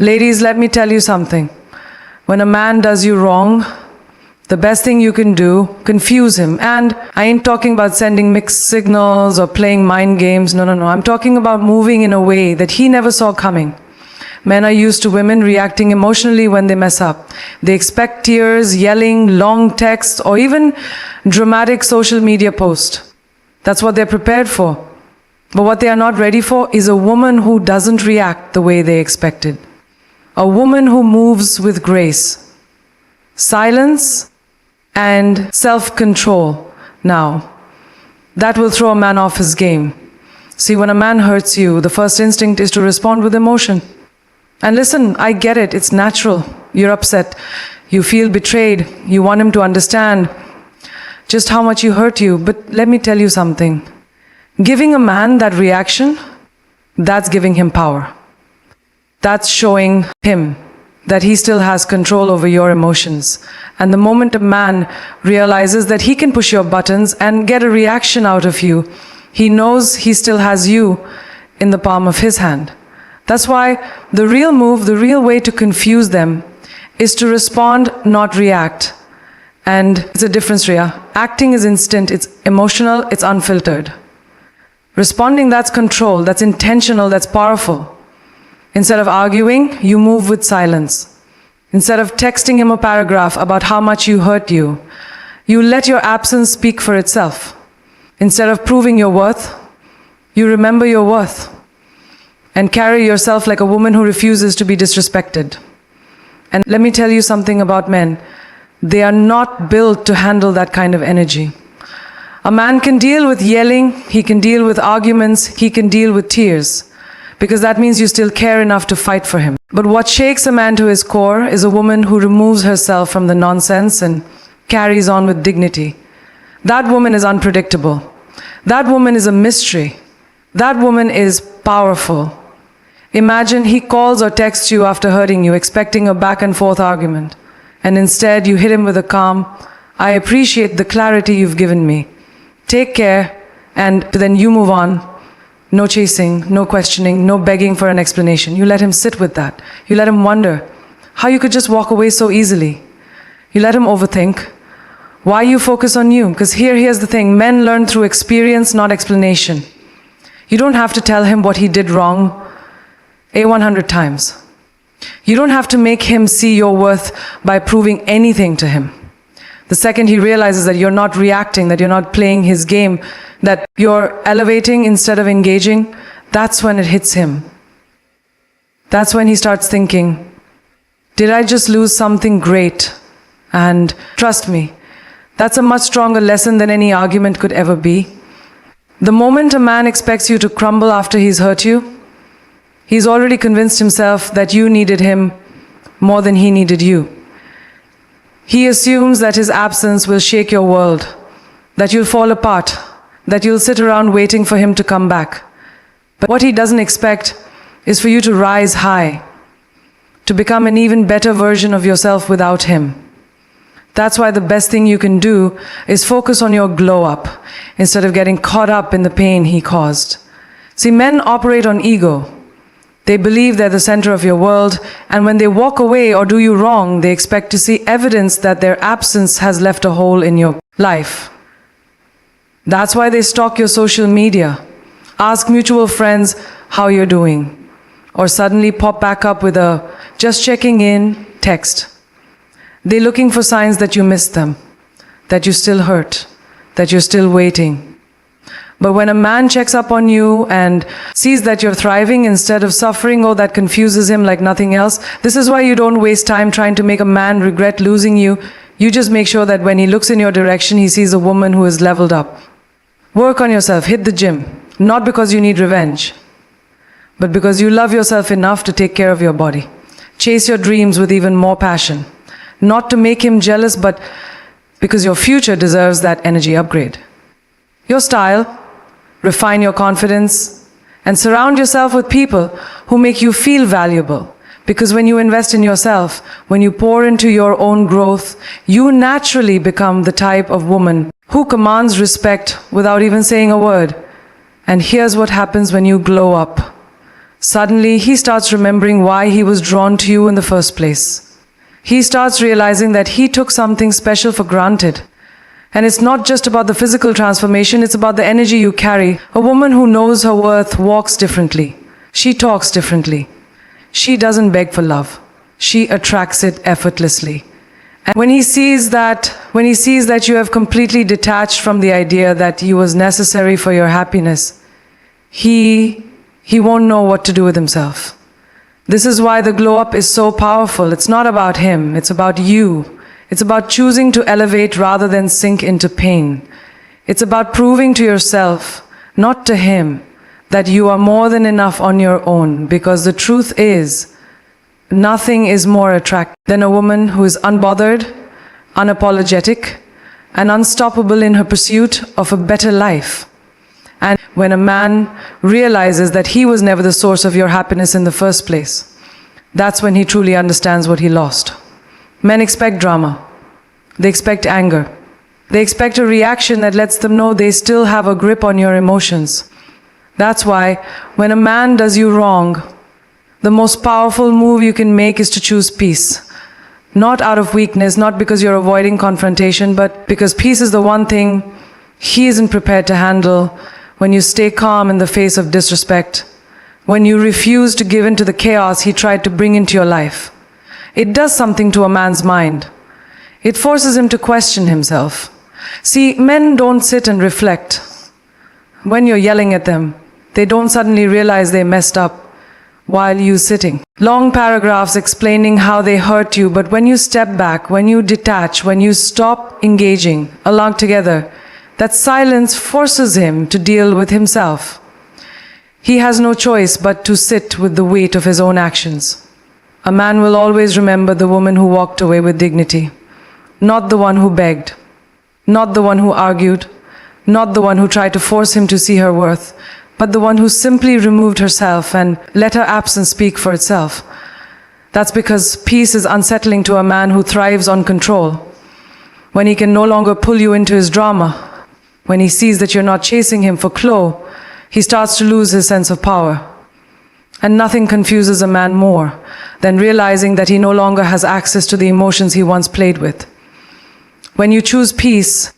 Ladies, let me tell you something. When a man does you wrong, the best thing you can do, confuse him. And I ain't talking about sending mixed signals or playing mind games. No. I'm talking about moving in a way that he never saw coming. Men are used to women reacting emotionally when they mess up. They expect tears, yelling, long texts, or even dramatic social media posts. That's what they're prepared for. But what they are not ready for is a woman who doesn't react the way they expected. A woman who moves with grace, silence, and self-control. Now, that will throw a man off his game. See, when a man hurts you, the first instinct is to respond with emotion. And listen, I get it, it's natural. You're upset, you feel betrayed, you want him to understand just how much he hurt you. But let me tell you something. Giving a man that reaction, that's giving him power. That's showing him that he still has control over your emotions. And the moment a man realizes that he can push your buttons and get a reaction out of you, he knows he still has you in the palm of his hand. That's why the real move, the real way to confuse them is to respond, not react. And it's a difference, Riya. Acting is instant, it's emotional, it's unfiltered. Responding, that's control, that's intentional, that's powerful. Instead of arguing, you move with silence. Instead of texting him a paragraph about how much you hurt you, you let your absence speak for itself. Instead of proving your worth, you remember your worth. And carry yourself like a woman who refuses to be disrespected. And let me tell you something about men. They are not built to handle that kind of energy. A man can deal with yelling, he can deal with arguments, he can deal with tears, because that means you still care enough to fight for him. But what shakes a man to his core is a woman who removes herself from the nonsense and carries on with dignity. That woman is unpredictable. That woman is a mystery. That woman is powerful. Imagine he calls or texts you after hurting you, expecting a back and forth argument. And instead you hit him with a calm, "I appreciate the clarity you've given me. Take care," and then you move on. No chasing, no questioning, no begging for an explanation. You let him sit with that. You let him wonder how you could just walk away so easily. You let him overthink. Why you focus on you? Because here's the thing. Men learn through experience, not explanation. You don't have to tell him what he did wrong 100 times. You don't have to make him see your worth by proving anything to him. The second he realizes that you're not reacting, that you're not playing his game, that you're elevating instead of engaging, that's when it hits him. That's when he starts thinking, did I just lose something great? And trust me, that's a much stronger lesson than any argument could ever be. The moment a man expects you to crumble after he's hurt you, he's already convinced himself that you needed him more than he needed you. He assumes that his absence will shake your world, that you'll fall apart, that you'll sit around waiting for him to come back. But what he doesn't expect is for you to rise high, to become an even better version of yourself without him. That's why the best thing you can do is focus on your glow up instead of getting caught up in the pain he caused. See, men operate on ego. They believe they're the center of your world, and when they walk away or do you wrong, they expect to see evidence that their absence has left a hole in your life. That's why they stalk your social media, ask mutual friends how you're doing, or suddenly pop back up with a "just checking in" text. They're looking for signs that you missed them, that you still hurt, that you're still waiting. But when a man checks up on you and sees that you're thriving instead of suffering, oh, that confuses him like nothing else. This is why you don't waste time trying to make a man regret losing you. You just make sure that when he looks in your direction, he sees a woman who is leveled up. Work on yourself, hit the gym, not because you need revenge, but because you love yourself enough to take care of your body. Chase your dreams with even more passion, not to make him jealous, but because your future deserves that energy upgrade. Your style, refine your confidence, and surround yourself with people who make you feel valuable. Because when you invest in yourself, when you pour into your own growth, you naturally become the type of woman who commands respect without even saying a word. And here's what happens when you glow up. Suddenly, he starts remembering why he was drawn to you in the first place. He starts realizing that he took something special for granted. And it's not just about the physical transformation, it's about the energy you carry. A woman who knows her worth walks differently. She talks differently. She doesn't beg for love. She attracts it effortlessly. And when he sees that you have completely detached from the idea that he was necessary for your happiness, he won't know what to do with himself. This is why the glow up is so powerful. It's not about him, it's about you. It's about choosing to elevate rather than sink into pain. It's about proving to yourself, not to him, that you are more than enough on your own, because the truth is, nothing is more attractive than a woman who is unbothered, unapologetic, and unstoppable in her pursuit of a better life. And when a man realizes that he was never the source of your happiness in the first place, that's when he truly understands what he lost. Men expect drama. They expect anger. They expect a reaction that lets them know they still have a grip on your emotions. That's why when a man does you wrong, the most powerful move you can make is to choose peace. Not out of weakness, not because you're avoiding confrontation, but because peace is the one thing he isn't prepared to handle. When you stay calm in the face of disrespect, when you refuse to give in to the chaos he tried to bring into your life, it does something to a man's mind. It forces him to question himself. See, men don't sit and reflect. When you're yelling at them, they don't suddenly realize they messed up while you sitting. Long paragraphs explaining how they hurt you, but when you step back, when you detach, when you stop engaging along together, that silence forces him to deal with himself. He has no choice but to sit with the weight of his own actions. A man will always remember the woman who walked away with dignity, not the one who begged, not the one who argued, not the one who tried to force him to see her worth, but the one who simply removed herself and let her absence speak for itself. That's because peace is unsettling to a man who thrives on control. When he can no longer pull you into his drama, when he sees that you're not chasing him for clout, he starts to lose his sense of power. And nothing confuses a man more than realizing that he no longer has access to the emotions he once played with. When you choose peace,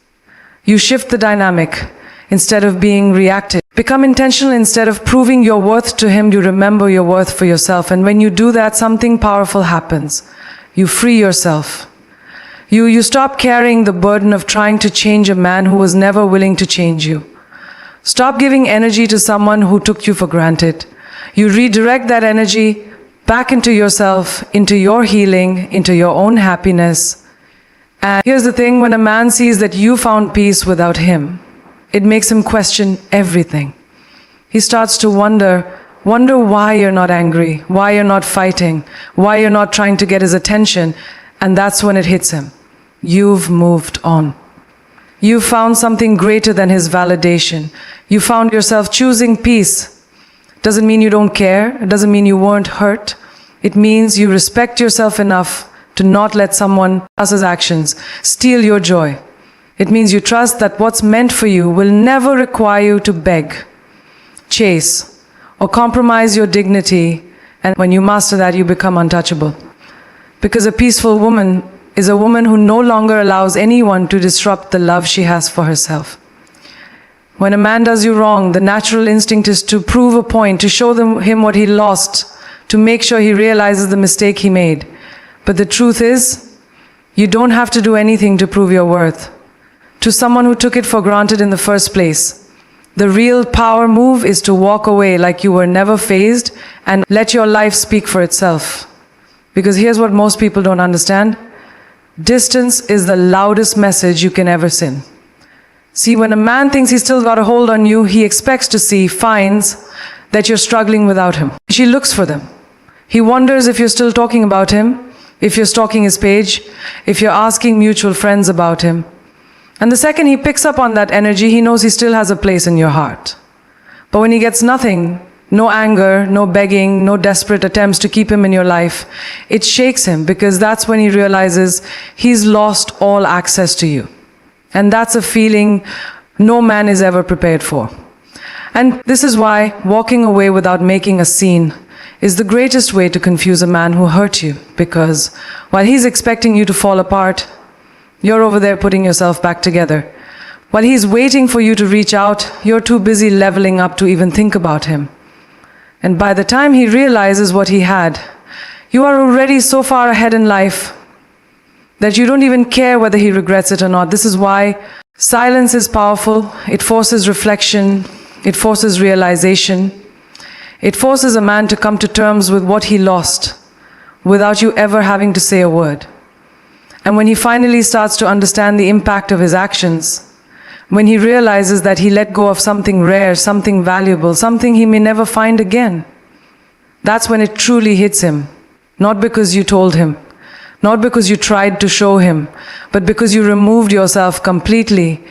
you shift the dynamic instead of being reactive. Become intentional instead of proving your worth to him. You remember your worth for yourself. And when you do that, something powerful happens. You free yourself. You stop carrying the burden of trying to change a man who was never willing to change you. Stop giving energy to someone who took you for granted. You redirect that energy back into yourself, into your healing, into your own happiness. And here's the thing, when a man sees that you found peace without him, it makes him question everything. He starts to wonder why you're not angry, why you're not fighting, why you're not trying to get his attention. And that's when it hits him. You've moved on. You found something greater than his validation. You found yourself choosing peace. Doesn't mean you don't care. It doesn't mean you weren't hurt. It means you respect yourself enough to not let someone else's actions steal your joy. It means you trust that what's meant for you will never require you to beg, chase, or compromise your dignity. And when you master that, you become untouchable. Because a peaceful woman is a woman who no longer allows anyone to disrupt the love she has for herself. When a man does you wrong, the natural instinct is to prove a point, to show him what he lost, to make sure he realizes the mistake he made. But the truth is, you don't have to do anything to prove your worth to someone who took it for granted in the first place. The real power move is to walk away like you were never fazed and let your life speak for itself. Because here's what most people don't understand. Distance is the loudest message you can ever send. See, when a man thinks he's still got a hold on you, he expects to see, finds that you're struggling without him. She looks for them. He wonders if you're still talking about him, if you're stalking his page, if you're asking mutual friends about him. And the second he picks up on that energy, he knows he still has a place in your heart. But when he gets nothing, no anger, no begging, no desperate attempts to keep him in your life, it shakes him, because that's when he realizes he's lost all access to you. And that's a feeling no man is ever prepared for. And this is why walking away without making a scene is the greatest way to confuse a man who hurt you, because while he's expecting you to fall apart, you're over there putting yourself back together. While he's waiting for you to reach out, you're too busy leveling up to even think about him. And by the time he realizes what he had, you are already so far ahead in life that you don't even care whether he regrets it or not. This is why silence is powerful. It forces reflection. It forces realization. It forces a man to come to terms with what he lost without you ever having to say a word. And when he finally starts to understand the impact of his actions, when he realizes that he let go of something rare, something valuable, something he may never find again, that's when it truly hits him. Not because you told him, not because you tried to show him, but because you removed yourself completely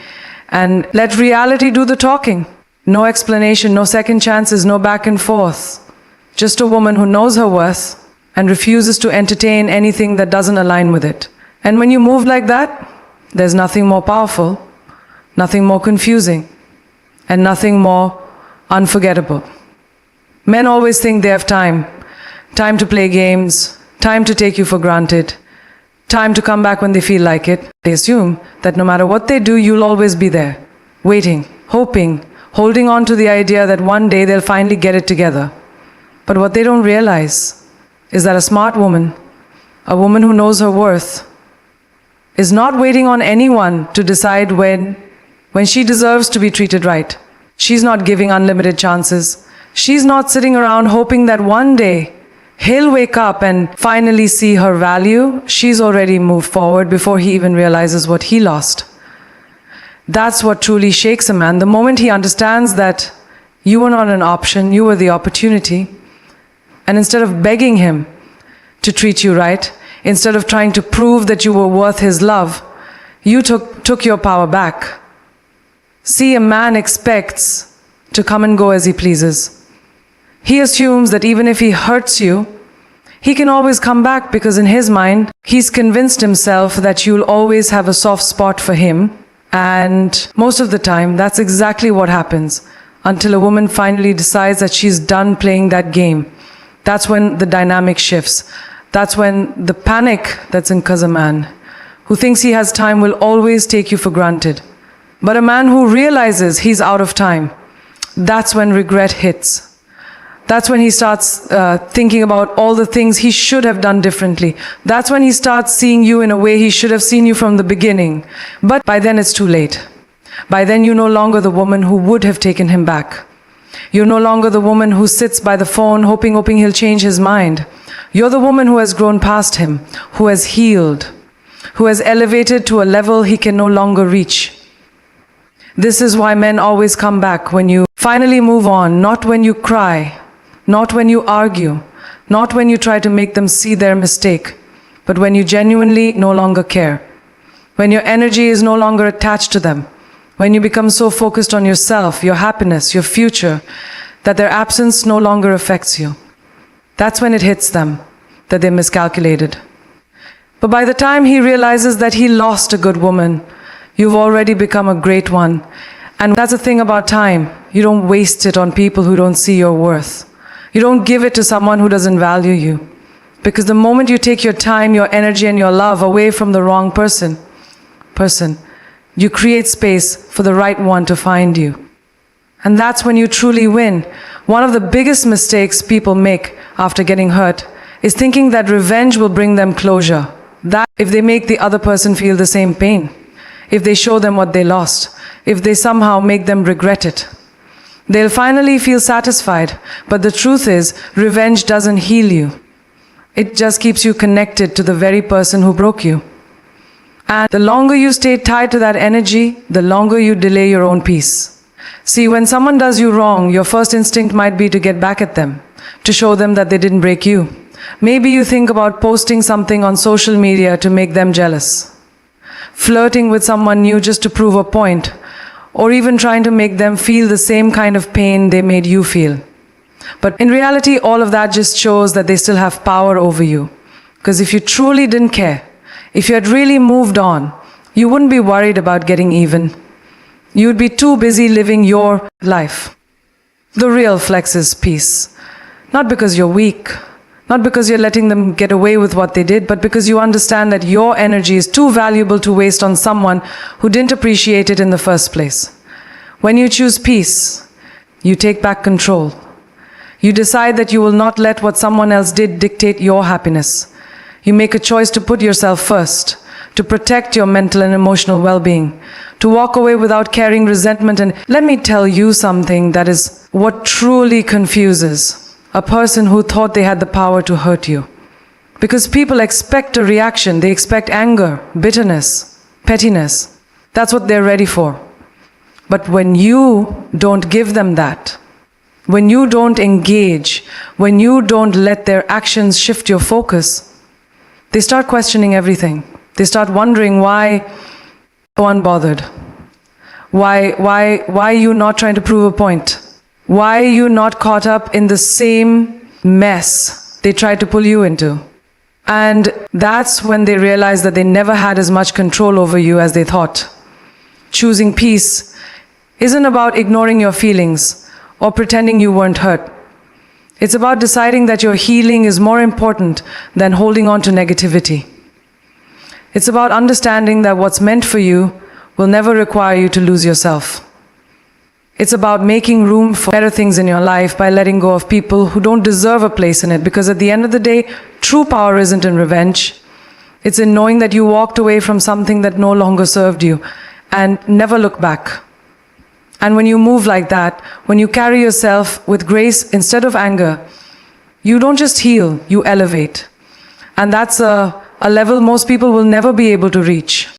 and let reality do the talking. No explanation, no second chances, no back and forth. Just a woman who knows her worth and refuses to entertain anything that doesn't align with it. And when you move like that, there's nothing more powerful, nothing more confusing, and nothing more unforgettable. Men always think they have time to play games, time to take you for granted, time to come back when they feel like it. They assume that no matter what they do, you'll always be there, waiting, hoping, holding on to the idea that one day they'll finally get it together. But what they don't realize is that a smart woman, a woman who knows her worth, is not waiting on anyone to decide when she deserves to be treated right. She's not giving unlimited chances. She's not sitting around hoping that one day he'll wake up and finally see her value. She's already moved forward before he even realizes what he lost. That's what truly shakes a man. The moment he understands that you were not an option, you were the opportunity. And instead of begging him to treat you right, instead of trying to prove that you were worth his love, you took your power back. See, a man expects to come and go as he pleases. He assumes that even if he hurts you, he can always come back, because in his mind, he's convinced himself that you'll always have a soft spot for him. And most of the time, that's exactly what happens until a woman finally decides that she's done playing that game. That's when the dynamic shifts. That's when the panic that's in a man who thinks he has time will always take you for granted. But a man who realizes he's out of time, that's when regret hits. That's when he starts thinking about all the things he should have done differently. That's when he starts seeing you in a way he should have seen you from the beginning. But by then it's too late. By then you're no longer the woman who would have taken him back. You're no longer the woman who sits by the phone hoping he'll change his mind. You're the woman who has grown past him, who has healed, who has elevated to a level he can no longer reach. This is why men always come back when you finally move on, not when you cry, not when you argue, not when you try to make them see their mistake, but when you genuinely no longer care, when your energy is no longer attached to them, when you become so focused on yourself, your happiness, your future, that their absence no longer affects you. That's when it hits them that they miscalculated. But by the time he realizes that he lost a good woman, you've already become a great one. And that's the thing about time. You don't waste it on people who don't see your worth. You don't give it to someone who doesn't value you. Because the moment you take your time, your energy, and your love away from the wrong person, you create space for the right one to find you. And that's when you truly win. One of the biggest mistakes people make after getting hurt is thinking that revenge will bring them closure. That if they make the other person feel the same pain, if they show them what they lost, if they somehow make them regret it, they'll finally feel satisfied. But the truth is, revenge doesn't heal you. It just keeps you connected to the very person who broke you. And the longer you stay tied to that energy, the longer you delay your own peace. See, when someone does you wrong, your first instinct might be to get back at them, to show them that they didn't break you. Maybe you think about posting something on social media to make them jealous, flirting with someone new just to prove a point, or even trying to make them feel the same kind of pain they made you feel. But in reality, all of that just shows that they still have power over you. Because if you truly didn't care, if you had really moved on, you wouldn't be worried about getting even. You'd be too busy living your life. The real flex is peace. Not because you're weak, not because you're letting them get away with what they did, but because you understand that your energy is too valuable to waste on someone who didn't appreciate it in the first place. When you choose peace, you take back control. You decide that you will not let what someone else did dictate your happiness. You make a choice to put yourself first, to protect your mental and emotional well-being, to walk away without carrying resentment. And let me tell you something that is what truly confuses a person who thought they had the power to hurt you. Because people expect a reaction. They expect anger, bitterness, pettiness. That's what they're ready for. But when you don't give them that, when you don't engage, when you don't let their actions shift your focus, they start questioning everything. They start wondering why so unbothered. Why are you not trying to prove a point? Why are you not caught up in the same mess they tried to pull you into? And that's when they realize that they never had as much control over you as they thought. Choosing peace isn't about ignoring your feelings or pretending you weren't hurt. It's about deciding that your healing is more important than holding on to negativity. It's about understanding that what's meant for you will never require you to lose yourself. It's about making room for better things in your life by letting go of people who don't deserve a place in it, because at the end of the day, true power isn't in revenge. It's in knowing that you walked away from something that no longer served you and never look back. And when you move like that, when you carry yourself with grace instead of anger, you don't just heal, you elevate. And that's a level most people will never be able to reach.